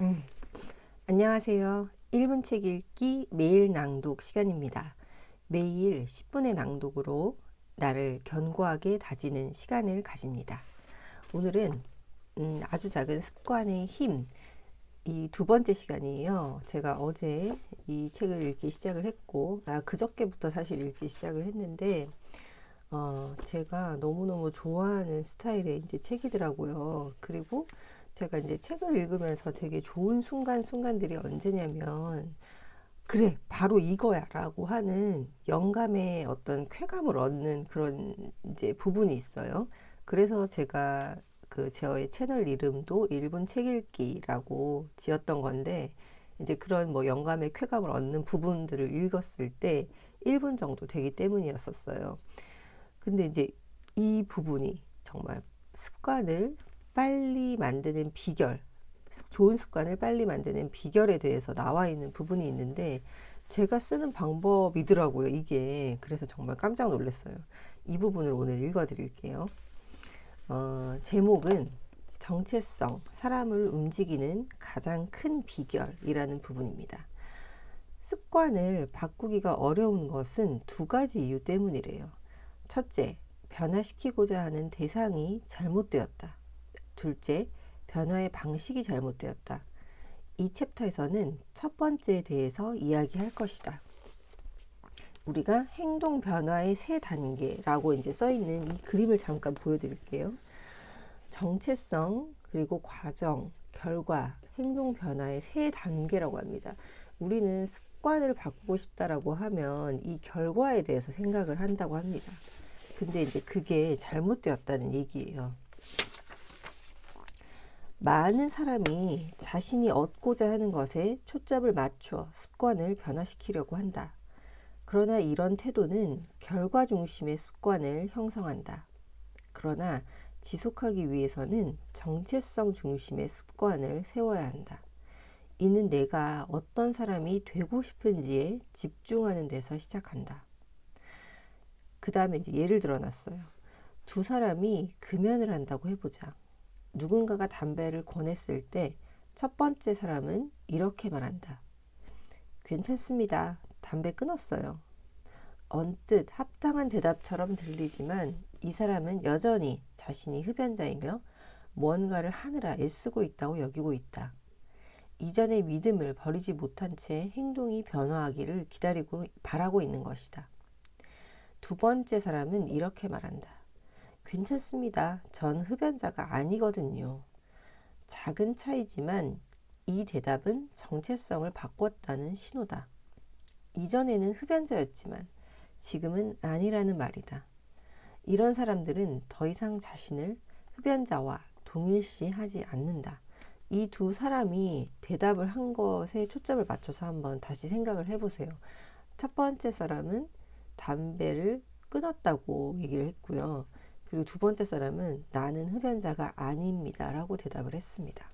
음, 안녕하세요. 1분 책 읽기 매일 낭독 시간입니다. 매일 10분의 낭독으로 나를 견고하게 다지는 시간을 가집니다. 오늘은 아주 작은 습관의 힘, 이 두 번째 시간이에요. 제가 어제 이 책을 읽기 시작을 했고, 그저께부터 사실 읽기 시작을 했는데, 제가 너무너무 좋아하는 스타일의 이제 책이더라고요. 그리고 제가 이제 책을 읽으면서 되게 좋은 순간순간들이 언제냐면, 그래, 바로 이거야 라고 하는 영감의 어떤 쾌감을 얻는 그런 이제 부분이 있어요. 그래서 제가 그 저의 채널 이름도 1분 책 읽기라고 지었던 건데, 이제 그런 뭐 영감의 쾌감을 얻는 부분들을 읽었을 때 1분 정도 되기 때문이었었어요. 근데 이제 이 부분이 정말 습관을 빨리 만드는 비결, 좋은 습관을 빨리 만드는 비결에 대해서 나와 있는 부분이 있는데 제가 쓰는 방법이더라고요, 이게. 그래서 정말 깜짝 놀랐어요. 이 부분을 오늘 읽어 드릴게요. 제목은 정체성, 사람을 움직이는 가장 큰 비결이라는 부분입니다. 습관을 바꾸기가 어려운 것은 두 가지 이유 때문이래요. 첫째, 변화시키고자 하는 대상이 잘못되었다. 둘째, 변화의 방식이 잘못되었다. 이 챕터에서는 첫 번째에 대해서 이야기할 것이다. 우리가 행동 변화의 세 단계라고 이제 써 있는 이 그림을 잠깐 보여드릴게요. 정체성, 그리고 과정, 결과, 행동 변화의 세 단계라고 합니다. 우리는 습관을 바꾸고 싶다라고 하면 이 결과에 대해서 생각을 한다고 합니다. 근데 이제 그게 잘못되었다는 얘기예요. 많은 사람이 자신이 얻고자 하는 것에 초점을 맞춰 습관을 변화시키려고 한다. 그러나 이런 태도는 결과 중심의 습관을 형성한다. 그러나 지속하기 위해서는 정체성 중심의 습관을 세워야 한다. 이는 내가 어떤 사람이 되고 싶은지에 집중하는 데서 시작한다. 그 다음에 이제 예를 들어 놨어요. 두 사람이 금연을 한다고 해보자. 누군가가 담배를 권했을 때 첫 번째 사람은 이렇게 말한다. 괜찮습니다. 담배 끊었어요. 언뜻 합당한 대답처럼 들리지만 이 사람은 여전히 자신이 흡연자이며 무언가를 하느라 애쓰고 있다고 여기고 있다. 이전의 믿음을 버리지 못한 채 행동이 변화하기를 바라고 있는 것이다. 두 번째 사람은 이렇게 말한다. 괜찮습니다. 전 흡연자가 아니거든요. 작은 차이지만 이 대답은 정체성을 바꿨다는 신호다. 이전에는 흡연자였지만 지금은 아니라는 말이다. 이런 사람들은 더 이상 자신을 흡연자와 동일시하지 않는다. 이 두 사람이 대답을 한 것에 초점을 맞춰서 한번 다시 생각을 해보세요. 첫 번째 사람은 담배를 끊었다고 얘기를 했고요. 그리고 두 번째 사람은 나는 흡연자가 아닙니다 라고 대답을 했습니다.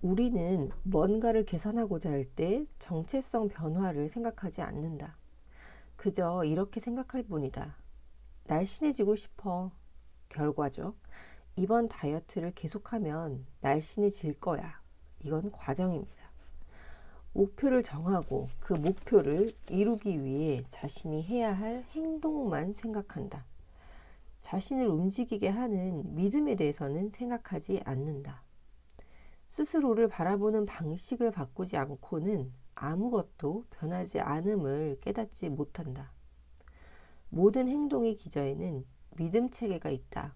우리는 뭔가를 개선하고자 할 때 정체성 변화를 생각하지 않는다. 그저 이렇게 생각할 뿐이다. 날씬해지고 싶어. 결과죠. 이번 다이어트를 계속하면 날씬해질 거야. 이건 과정입니다. 목표를 정하고 그 목표를 이루기 위해 자신이 해야 할 행동만 생각한다. 자신을 움직이게 하는 믿음에 대해서는 생각하지 않는다. 스스로를 바라보는 방식을 바꾸지 않고는 아무것도 변하지 않음을 깨닫지 못한다. 모든 행동의 기저에는 믿음 체계가 있다.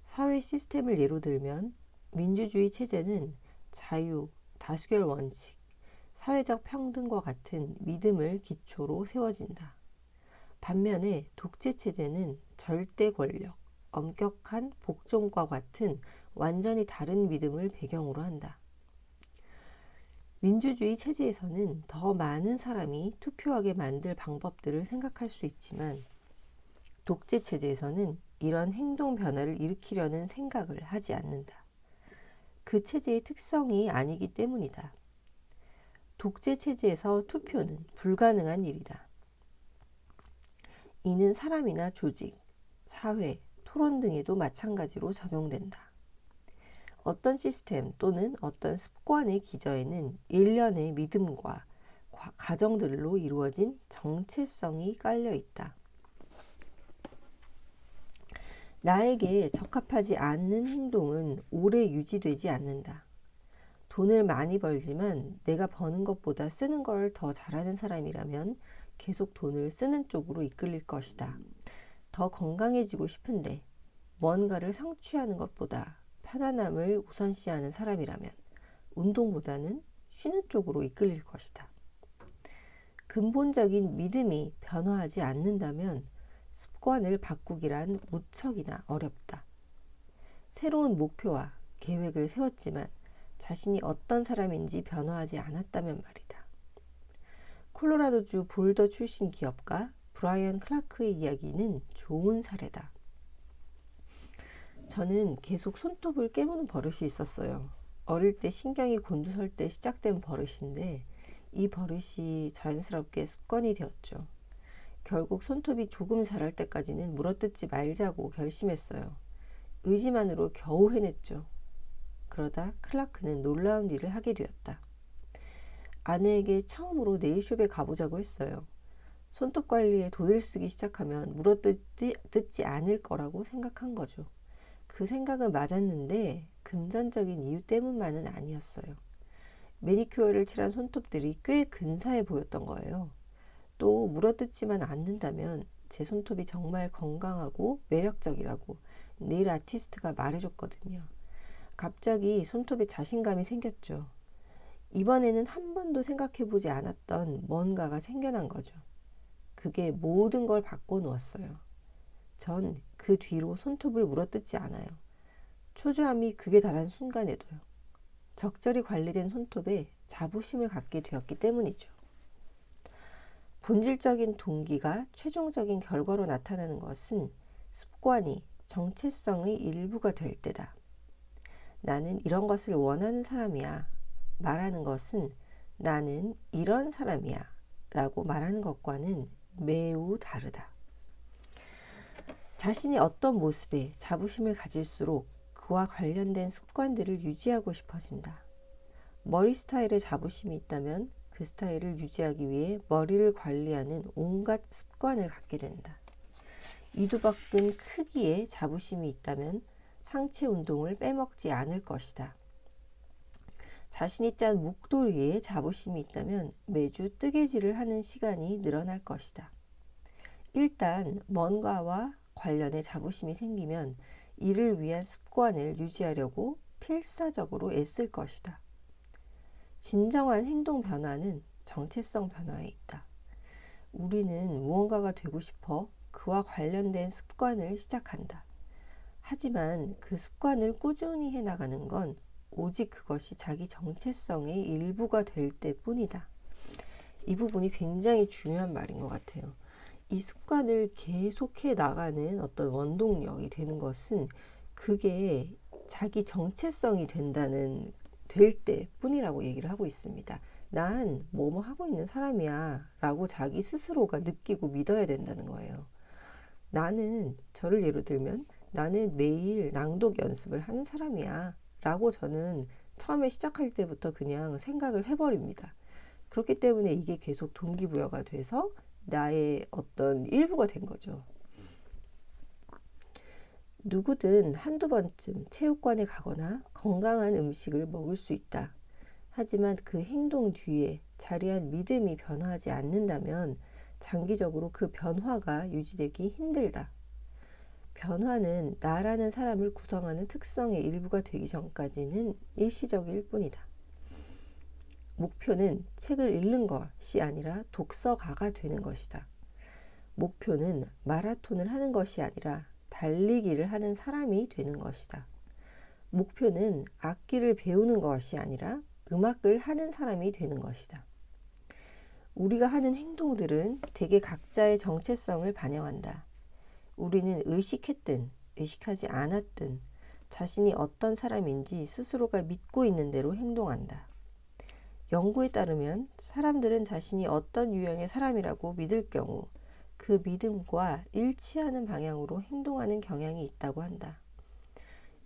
사회 시스템을 예로 들면 민주주의 체제는 자유, 다수결 원칙, 사회적 평등과 같은 믿음을 기초로 세워진다. 반면에 독재 체제는 절대 권력, 엄격한 복종과 같은 완전히 다른 믿음을 배경으로 한다. 민주주의 체제에서는 더 많은 사람이 투표하게 만들 방법들을 생각할 수 있지만 독재 체제에서는 이런 행동 변화를 일으키려는 생각을 하지 않는다. 그 체제의 특성이 아니기 때문이다. 독재 체제에서 투표는 불가능한 일이다. 이는 사람이나 조직, 사회, 토론 등에도 마찬가지로 적용된다. 어떤 시스템 또는 어떤 습관의 기저에는 일련의 믿음과 가정들로 이루어진 정체성이 깔려 있다. 나에게 적합하지 않는 행동은 오래 유지되지 않는다. 돈을 많이 벌지만 내가 버는 것보다 쓰는 걸 더 잘하는 사람이라면 계속 돈을 쓰는 쪽으로 이끌릴 것이다. 더 건강해지고 싶은데 뭔가를 성취하는 것보다 편안함을 우선시하는 사람이라면 운동보다는 쉬는 쪽으로 이끌릴 것이다. 근본적인 믿음이 변화하지 않는다면 습관을 바꾸기란 무척이나 어렵다. 새로운 목표와 계획을 세웠지만 자신이 어떤 사람인지 변화하지 않았다면 말이다. 콜로라도주 볼더 출신 기업가 브라이언 클라크의 이야기는 좋은 사례다. 저는 계속 손톱을 깨무는 버릇이 있었어요. 어릴 때 신경이 곤두설 때 시작된 버릇인데 이 버릇이 자연스럽게 습관이 되었죠. 결국 손톱이 조금 자랄 때까지는 물어뜯지 말자고 결심했어요. 의지만으로 겨우 해냈죠. 그러다 클라크는 놀라운 일을 하게 되었다. 아내에게 처음으로 네일숍에 가보자고 했어요. 손톱 관리에 돈을 쓰기 시작하면 물어뜯지 않을 거라고 생각한 거죠. 그 생각은 맞았는데 금전적인 이유 때문만은 아니었어요. 매니큐어를 칠한 손톱들이 꽤 근사해 보였던 거예요. 또 물어뜯지만 않는다면 제 손톱이 정말 건강하고 매력적이라고 네일 아티스트가 말해줬거든요. 갑자기 손톱에 자신감이 생겼죠. 이번에는 한 번도 생각해보지 않았던 뭔가가 생겨난 거죠. 그게 모든 걸 바꿔놓았어요. 전 그 뒤로 손톱을 물어뜯지 않아요. 초조함이 극에 달한 순간에도요. 적절히 관리된 손톱에 자부심을 갖게 되었기 때문이죠. 본질적인 동기가 최종적인 결과로 나타나는 것은 습관이 정체성의 일부가 될 때다. 나는 이런 것을 원하는 사람이야 말하는 것은 나는 이런 사람이야 라고 말하는 것과는 매우 다르다. 자신이 어떤 모습에 자부심을 가질수록 그와 관련된 습관들을 유지하고 싶어진다. 머리 스타일에 자부심이 있다면 그 스타일을 유지하기 위해 머리를 관리하는 온갖 습관을 갖게 된다. 이두박근 크기에 자부심이 있다면 상체 운동을 빼먹지 않을 것이다. 자신이 짠 목도리에 자부심이 있다면 매주 뜨개질을 하는 시간이 늘어날 것이다. 일단 뭔가와 관련해 자부심이 생기면 이를 위한 습관을 유지하려고 필사적으로 애쓸 것이다. 진정한 행동 변화는 정체성 변화에 있다. 우리는 무언가가 되고 싶어 그와 관련된 습관을 시작한다. 하지만 그 습관을 꾸준히 해나가는 건 오직 그것이 자기 정체성의 일부가 될 때뿐이다. 이 부분이 굉장히 중요한 말인 것 같아요. 이 습관을 계속해 나가는 어떤 원동력이 되는 것은 그게 자기 정체성이 될 때뿐이라고 얘기를 하고 있습니다. 난 뭐뭐 하고 있는 사람이야 라고 자기 스스로가 느끼고 믿어야 된다는 거예요. 저를 예로 들면 나는 매일 낭독 연습을 하는 사람이야 라고 저는 처음에 시작할 때부터 그냥 생각을 해버립니다. 그렇기 때문에 이게 계속 동기부여가 돼서 나의 어떤 일부가 된 거죠. 누구든 한두 번쯤 체육관에 가거나 건강한 음식을 먹을 수 있다. 하지만 그 행동 뒤에 자리한 믿음이 변화하지 않는다면 장기적으로 그 변화가 유지되기 힘들다. 변화는 나라는 사람을 구성하는 특성의 일부가 되기 전까지는 일시적일 뿐이다. 목표는 책을 읽는 것이 아니라 독서가가 되는 것이다. 목표는 마라톤을 하는 것이 아니라 달리기를 하는 사람이 되는 것이다. 목표는 악기를 배우는 것이 아니라 음악을 하는 사람이 되는 것이다. 우리가 하는 행동들은 대개 각자의 정체성을 반영한다. 우리는 의식했든 의식하지 않았든 자신이 어떤 사람인지 스스로가 믿고 있는 대로 행동한다. 연구에 따르면 사람들은 자신이 어떤 유형의 사람이라고 믿을 경우 그 믿음과 일치하는 방향으로 행동하는 경향이 있다고 한다.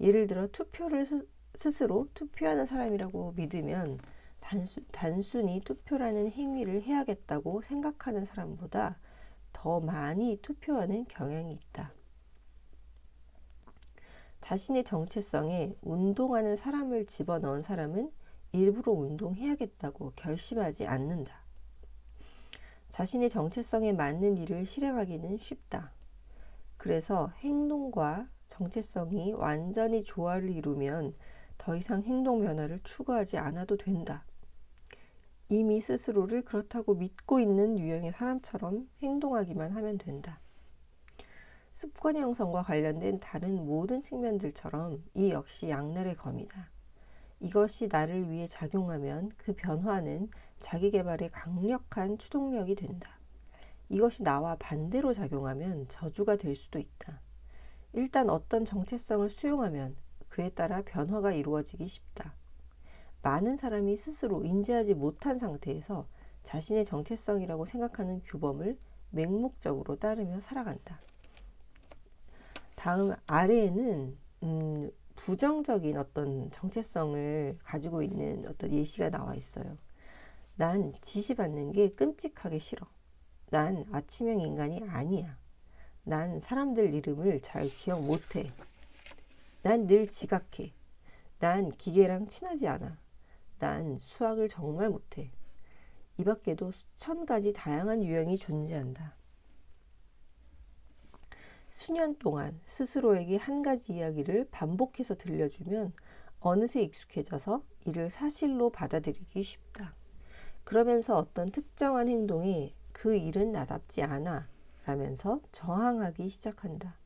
예를 들어 투표를 스스로 투표하는 사람이라고 믿으면 단순히 투표라는 행위를 해야겠다고 생각하는 사람보다 더 많이 투표하는 경향이 있다. 자신의 정체성에 운동하는 사람을 집어넣은 사람은 일부러 운동해야겠다고 결심하지 않는다. 자신의 정체성에 맞는 일을 실행하기는 쉽다. 그래서 행동과 정체성이 완전히 조화를 이루면 더 이상 행동 변화를 추구하지 않아도 된다. 이미 스스로를 그렇다고 믿고 있는 유형의 사람처럼 행동하기만 하면 된다. 습관 형성과 관련된 다른 모든 측면들처럼 이 역시 양날의 검이다. 이것이 나를 위해 작용하면 그 변화는 자기 개발에 강력한 추동력이 된다. 이것이 나와 반대로 작용하면 저주가 될 수도 있다. 일단 어떤 정체성을 수용하면 그에 따라 변화가 이루어지기 쉽다. 많은 사람이 스스로 인지하지 못한 상태에서 자신의 정체성이라고 생각하는 규범을 맹목적으로 따르며 살아간다. 다음 아래에는 부정적인 어떤 정체성을 가지고 있는 어떤 예시가 나와 있어요. 난 지시받는 게 끔찍하게 싫어. 난 아침형 인간이 아니야. 난 사람들 이름을 잘 기억 못해. 난 늘 지각해. 난 기계랑 친하지 않아. 난 수학을 정말 못해. 이 밖에도 수천 가지 다양한 유형이 존재한다. 수년 동안 스스로에게 한 가지 이야기를 반복해서 들려주면 어느새 익숙해져서 이를 사실로 받아들이기 쉽다. 그러면서 어떤 특정한 행동에 그 일은 나답지 않아 라면서 저항하기 시작한다.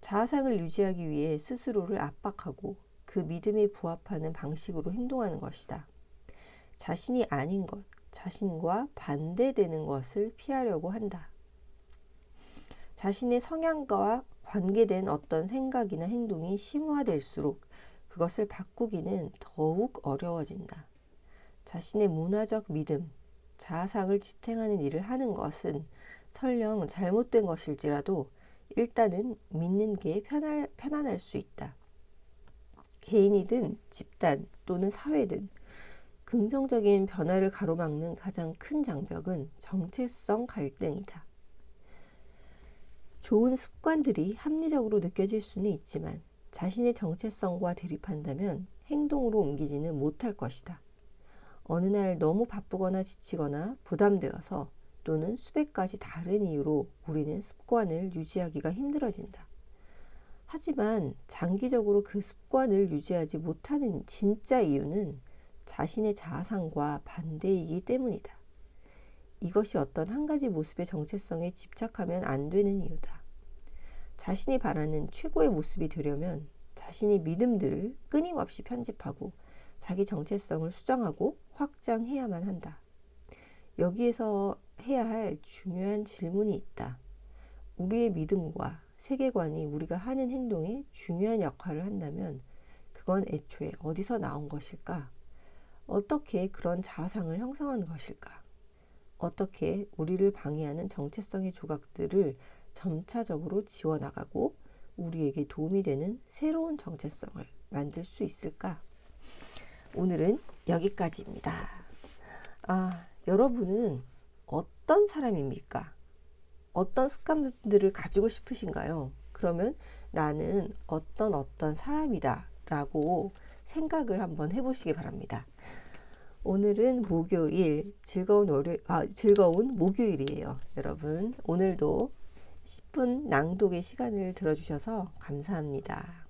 자아상을 유지하기 위해 스스로를 압박하고 그 믿음에 부합하는 방식으로 행동하는 것이다. 자신이 아닌 것, 자신과 반대되는 것을 피하려고 한다. 자신의 성향과 관계된 어떤 생각이나 행동이 심화될수록 그것을 바꾸기는 더욱 어려워진다. 자신의 문화적 믿음, 자아상을 지탱하는 일을 하는 것은 설령 잘못된 것일지라도 일단은 믿는 게 편안할 수 있다. 개인이든 집단 또는 사회든 긍정적인 변화를 가로막는 가장 큰 장벽은 정체성 갈등이다. 좋은 습관들이 합리적으로 느껴질 수는 있지만 자신의 정체성과 대립한다면 행동으로 옮기지는 못할 것이다. 어느 날 너무 바쁘거나 지치거나 부담되어서 또는 수백 가지 다른 이유로 우리는 습관을 유지하기가 힘들어진다. 하지만 장기적으로 그 습관을 유지하지 못하는 진짜 이유는 자신의 자아상과 반대이기 때문이다. 이것이 어떤 한 가지 모습의 정체성에 집착하면 안 되는 이유다. 자신이 바라는 최고의 모습이 되려면 자신의 믿음들을 끊임없이 편집하고 자기 정체성을 수정하고 확장해야만 한다. 여기에서 해야 할 중요한 질문이 있다. 우리의 믿음과 세계관이 우리가 하는 행동에 중요한 역할을 한다면 그건 애초에 어디서 나온 것일까? 어떻게 그런 자아상을 형성한 것일까? 어떻게 우리를 방해하는 정체성의 조각들을 점차적으로 지워나가고 우리에게 도움이 되는 새로운 정체성을 만들 수 있을까? 오늘은 여기까지입니다. 여러분은 어떤 사람입니까? 어떤 습관들을 가지고 싶으신가요? 그러면 나는 어떤 사람이다 라고 생각을 한번 해보시기 바랍니다. 오늘은 목요일, 즐거운 목요일이에요. 여러분, 오늘도 10분 낭독의 시간을 들어주셔서 감사합니다.